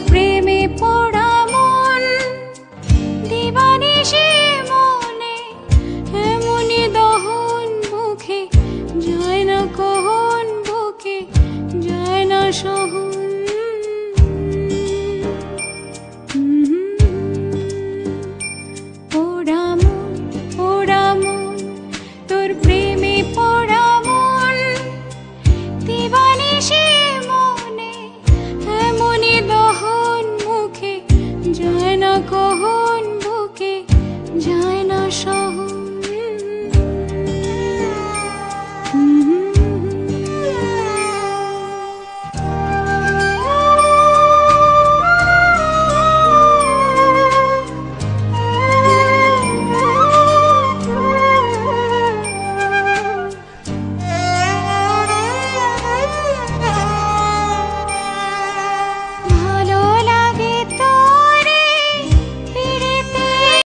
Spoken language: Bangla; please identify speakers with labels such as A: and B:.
A: প্রেমে পড়া মন দিবানিশি মনে এমনি দহন মুখে যায় না কহন বুকে যায় না সহন পোড়া মন তোর প্রেমে পড়া মন দিবানিশি মনে এমনি দহন মুখে যায় না কহন বুকে যায় না সহন